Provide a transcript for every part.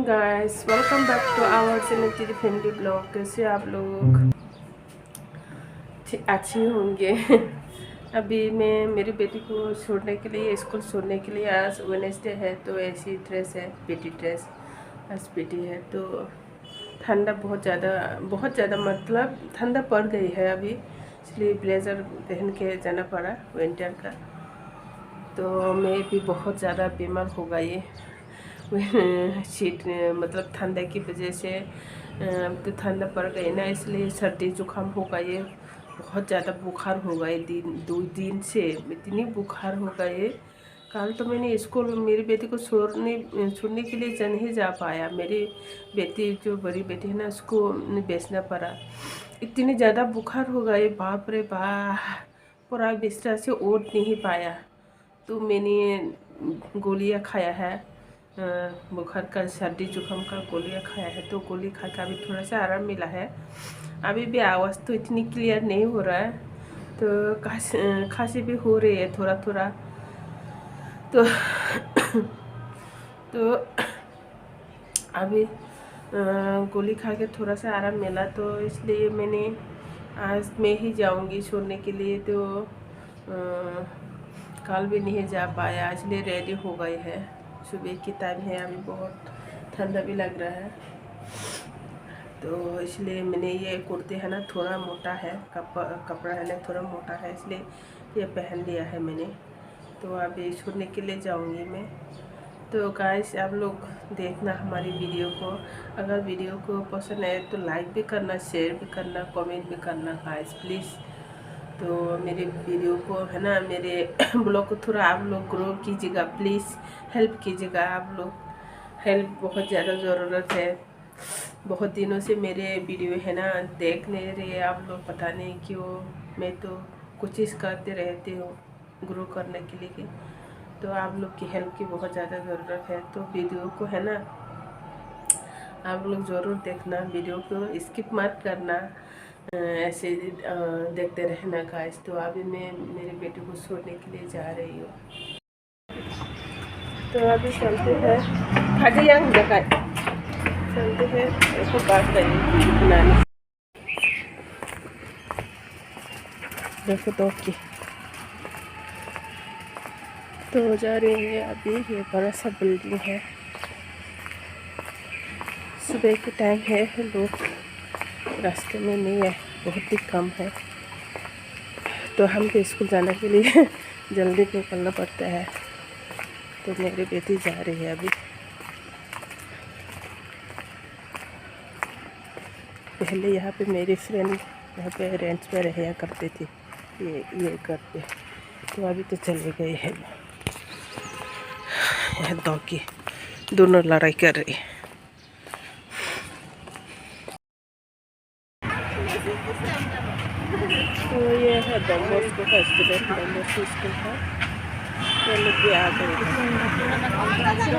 Morning guys, welcome back to our channel तेरी family blog. कैसे आप लोग अच्छे होंगे। अभी मैं मेरी बेटी को छोड़ने के लिए स्कूल छोड़ने के लिए, आज वेडनेसडे है तो ऐसी ड्रेस है, बेटी ड्रेस। आज बेटी है तो ठंडा बहुत ज़्यादा मतलब ठंडा पड़ गई है अभी, इसलिए ब्लेज़र पहन के जाना पड़ा विंटर का। तो मैं भी बहुत ज़्यादा बीमार हो गई शीत मतलब ठंडा की वजह से। तो ठंडा पड़ गई ना, इसलिए सर्दी जुकाम हो गई, बहुत ज़्यादा बुखार हो गए। 2 दिन से इतनी बुखार हो गए। कल तो मैंने स्कूल मेरी बेटी को छोड़ने के लिए नहीं जा पाया। मेरी बेटी जो बड़ी बेटी है ना, उसको बेचना पड़ा। इतनी ज़्यादा बुखार हो गए, बाप रे बाप, पूरा बिस्तर से उठ नहीं पाया। तो मैंने गोलियां खाया है, बुखार का, सर्दी जुकाम का गोलियां खाया है। तो गोली खा के अभी थोड़ा सा आराम मिला है। अभी भी आवाज़ तो इतनी क्लियर नहीं हो रहा है, तो खांसी भी हो रही है थोड़ा थोड़ा। तो तो अभी गोली खा के थोड़ा सा आराम मिला, तो इसलिए मैंने आज मैं ही जाऊंगी छोड़ने के लिए। तो कल भी नहीं जा पाया, इसलिए रेडी हो गए हैं। सुबह की टाइम है, अभी बहुत ठंडा भी लग रहा है। तो इसलिए मैंने ये कुर्ती है ना, थोड़ा मोटा है, कपड़ा है ना थोड़ा मोटा है, इसलिए ये पहन लिया है मैंने। तो अभी छोड़ने के लिए जाऊंगी मैं। तो गाइस, आप लोग देखना हमारी वीडियो को। अगर वीडियो को पसंद आए तो लाइक भी करना, शेयर भी करना, कमेंट भी करना गाइस प्लीज़। तो मेरे वीडियो को है ना, मेरे ब्लॉग को थोड़ा आप लोग ग्रो कीजिएगा प्लीज़, हेल्प कीजिएगा आप लोग। हेल्प बहुत ज़्यादा ज़रूरत है। बहुत दिनों से मेरे वीडियो है ना देख नहीं रहे आप लोग, पता नहीं क्यों। मैं तो कोशिश करते रहती हूँ ग्रो करने के लिए, तो आप लोग की हेल्प की बहुत ज़्यादा ज़रूरत है। तो वीडियो को है ना आप लोग ज़रूर देखना, वीडियो को स्किप मत करना, ऐसे देखते रहना गाइस। तो अभी मैं मेरे बेटे को छोड़ने के लिए जा रही हूँ। तो अभी चलते हैं, चलते हैं, देखो बात करेंगे नानी। देखो तो की तो जा रही है अभी। ये बड़ा सा बिल्डिंग है, सुबह के टाइम है, लोग रास्ते में नहीं है, बहुत ही कम है। तो हम तो स्कूल जाने के लिए जल्दी निकलना पड़ता है। तो मेरी बेटी जा रही है अभी। पहले यहाँ पे मेरी फ्रेंड यहाँ पे रेंट पे रहा करते थे, ये करते। तो अभी तो चले गए हैं। यहाँ दोनों लड़ाई कर रही है। तो ये है डॉन बॉस्को का स्टूडेंट, डॉन बॉस्को स्कूल है। तो लोग भी आ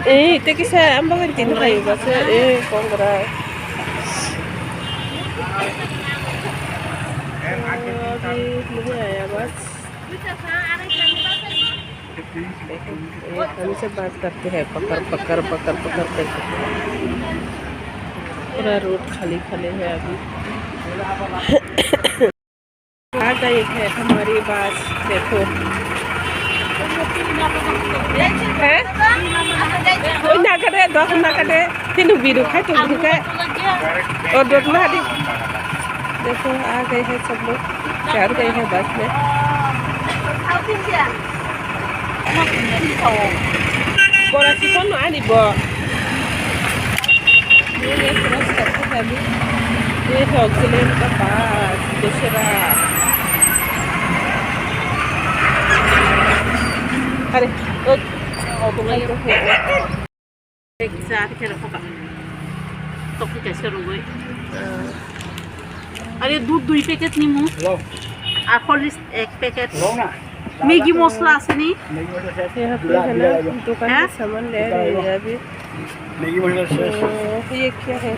गए। इतने किसा हम बगैर तीन भाई बस कौन रहा है। अभी मुझे आया बस, हमसे बात करते हैं पकड़ करके। पूरा रोड खाली है अभी। आ गई है हमारी बस, देखो ना करे दस ना करे तीन बीरू खाए तो और दोटना दी। देखो आ गए हैं सब लोग, चढ़ गए हैं बस में। बोला चिकन आनी बो ये क्रॉस करते हैं अभी। ये है ऑक्सीजन का पास दूसरा। अरे अरे दूध 2 पैकेट निमु আর হরলিক্স 1 पैकेट मैगी मसला আছে নি यहाँ पे है ना दुकान में सामान ले रहे हैं अभी। मैगी मसाला शेष। ये क्या है,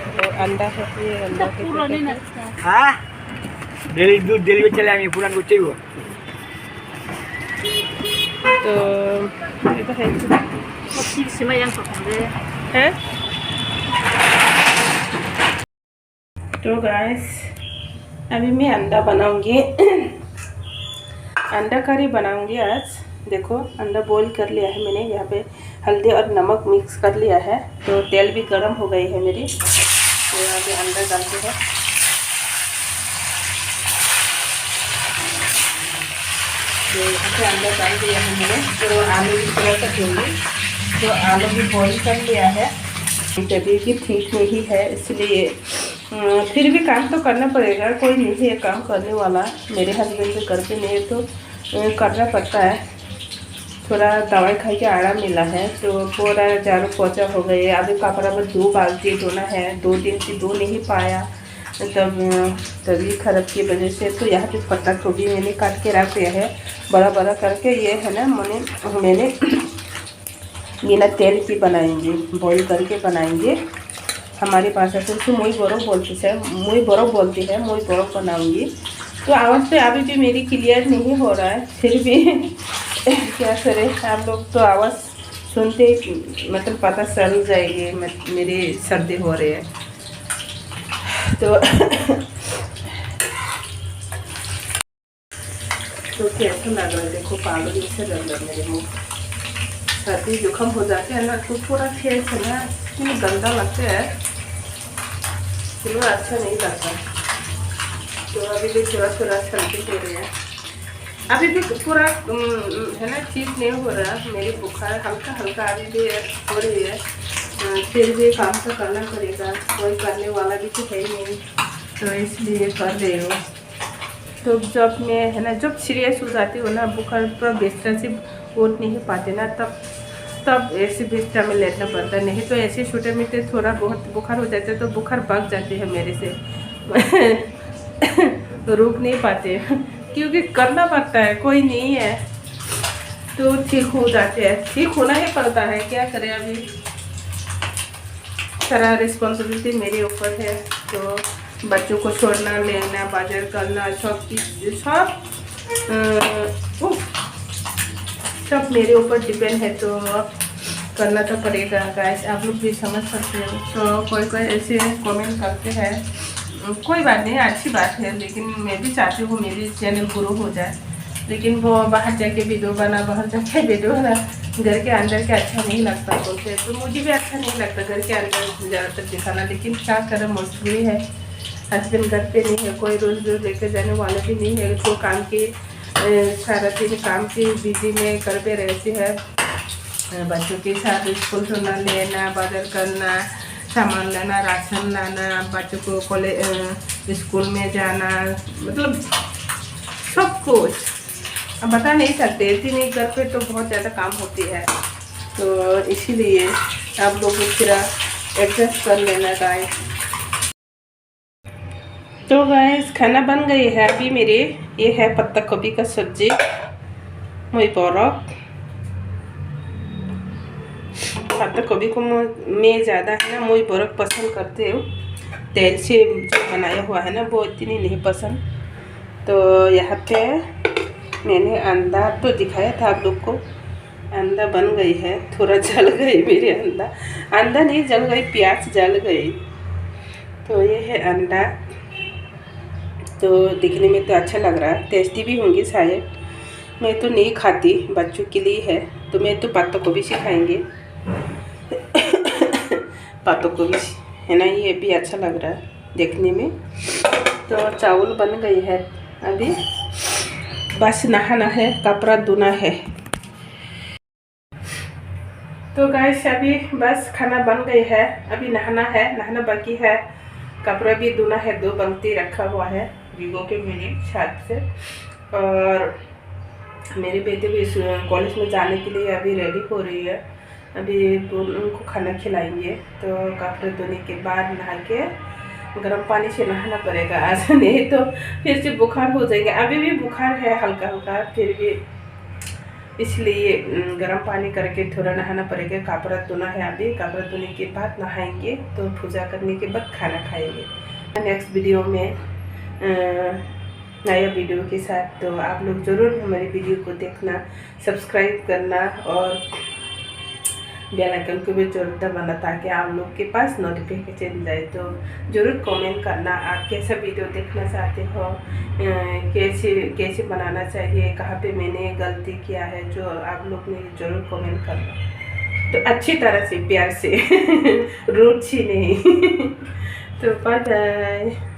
अंडा है, ये अंडा के पैकेट। हाँ डेली दूध डेली चले आएंगे पुरान को चाहिए। तो ये तो है 어떻게 심어 양쪽 건데 हैं तो गाइस अभी मैं अंडा बनाऊंगी। अंडा करी बनाऊंगी आज। देखो अंडा बॉईल कर लिया है मैंने, यहाँ पे हल्दी और नमक मिक्स कर लिया है। तो तेल भी गर्म हो गई है मेरी। तो यहाँ पे अंडा डालते हैं। तो यहाँ पे अंडा डाल दिया है मैंने। तो आलू भी थोड़ा सा धोंगी। तो आलू भी बॉईल कर लिया है। तबीयत भी ठीक नहीं है, इसलिए फिर भी काम तो करना पड़ेगा। कोई नहीं है काम करने वाला, मेरे हस्बैंड भी घर पे नहीं है तो करना पड़ता है। थोड़ा दवाई खा के आराम मिला है। तो पूरा झाड़ू पोछा हो गए। अभी कपड़ा बस 2 बाल्टी धोना है, 2 दिन से धो नहीं पाया तब तबीयत खराब की वजह से। तो यहाँ पे पत्ता गोभी मैंने काट के रख दिया है बड़ा बड़ा करके। ये है ना मैंने बिना तेल की बनाएंगे, बॉईल करके बनाएंगे। हमारे पास ऐसे उसको मुई बर्फ़ बोलती है, मुई बर्फ़ बनाऊंगी। तो आवाज़ तो अभी भी मेरी क्लियर नहीं हो रहा है, फिर भी क्या करें आप लोग। तो आवाज़ सुनते मतलब पता चल जाएगी मेरी सर्दी हो रही है। तो कैसा लग रहा है देखो, पागल जैसे लग रहा है मेरे मुँह। सर्दी जुकाम हो जाते हैं ना तो पूरा फेस है ना इतनी गंदा लगता है, इतना अच्छा नहीं लगता। तो अभी भी थोड़ा सर्दी हो रही है। अभी भी पूरा है ना ठीक नहीं हो रहा। मेरी बुखार हल्का हल्का अभी भी हो रही है। फिर भी काम तो करना पड़ेगा, कोई करने वाला भी तो है ही नहीं, तो इसलिए कर रही हूँ। तो जब मैं है ना जब सीरियस हो जाती हूँ ना, बुखार पूरा बिस्तर से उठ नहीं पाते ना, तब ऐसे बिस्तर में लेटना पड़ता है। नहीं तो ऐसे छोटे मोटे थोड़ा बहुत बुखार हो जाता है तो बुखार भाग जाती है मेरे से। तो रुक नहीं पाते क्योंकि करना पड़ता है, कोई नहीं है तो ठीक हो जाते हैं। ठीक होना ही पड़ता है, क्या करें। अभी सारा रिस्पॉन्सिबिलिटी मेरे ऊपर है। तो बच्चों को छोड़ना, लेना, बाजार करना, सब मेरे ऊपर डिपेंड है। तो करना तो पड़ेगा गाइस, आप लोग भी समझ सकते हो। तो कोई ऐसे कमेंट करते हैं, कोई बात नहीं, अच्छी बात है। लेकिन मैं भी चाहती हूँ मेरी चैनल ग्रो हो जाए। लेकिन वो बाहर जाके वीडियो बना, घर के अंदर के अच्छा नहीं लगता बोलते। तो मुझे भी अच्छा नहीं लगता घर के अंदर ज़्यादातर दिखाना। लेकिन क्या करें, मजबूरी है। हस्बैंड घर पे नहीं है, कोई रोज़ लेकर जाने वाला भी नहीं है। तो काम की सारा दिन काम की बिजी में घर पे रहती है। बच्चों के साथ स्कूल छोड़ना, लेना, बाजार करना, सामान लाना, राशन लाना, बच्चों को कॉलेज स्कूल में जाना, मतलब सब कुछ अब बता नहीं सकते। इतनी घर पे तो बहुत ज़्यादा काम होती है। तो इसीलिए आप लोग पूरा एडजस्ट कर लेना गाइस। तो गाइस खाना बन गई है अभी मेरे। ये है पत्ता गोभी का सब्जी, मुई बर्फ़। पत्ता गोभी को मैं ज़्यादा है ना मुई बर्फ़ पसंद करते हो। तेल से जो बनाया हुआ है ना वो इतनी नहीं पसंद। तो यहाँ पे मैंने अंडा तो दिखाया था आप लोग को। अंडा बन गई है, थोड़ा जल गई मेरे अंडा नहीं जल गई, प्याज जल गई। तो ये है अंडा। तो दिखने में तो अच्छा लग रहा है, टेस्टी भी होंगी शायद। मैं तो नहीं खाती, बच्चों के लिए है। तो मैं तो पत्ता गोभी से खाएंगे। पत्ता गोभी है ना, ये भी अच्छा लग रहा है देखने में। तो चावल बन गई है अभी, बस नहाना है, कपड़ा धोना है। तो गाइस अभी बस खाना बन गई है, अभी नहाना है, नहाना बाकी है, कपड़ा भी धोना है। 2 बाल्टी रखा हुआ है भिगो के मेरी छत से। और मेरे बेटे भी कॉलेज में जाने के लिए अभी रेडी हो रही है। अभी उनको खाना खिलाएंगे। तो कपड़े धोने के बाद नहा के गर्म पानी से नहाना पड़ेगा आज, नहीं तो फिर से बुखार हो जाएगा। अभी भी बुखार है हल्का हल्का, फिर भी इसलिए गर्म पानी करके थोड़ा नहाना पड़ेगा। कपड़ा धोना है अभी, कपड़ा धोने के बाद नहाएंगे। तो पूजा करने के बाद खाना खाएंगे। नेक्स्ट वीडियो में नया वीडियो के साथ। तो आप लोग ज़रूर हमारी वीडियो को देखना, सब्सक्राइब करना और बेल आइकन को भी जरूर दबाना ताकि आप लोग के पास नोटिफिकेशन जाए। तो ज़रूर कमेंट करना आप कैसा वीडियो देखना चाहते हो, कैसे बनाना चाहिए, कहाँ पे मैंने गलती किया है, जो आप लोग ने ज़रूर कमेंट करना। तो अच्छी तरह से प्यार से रूड सी नहीं। तो बाय बाय।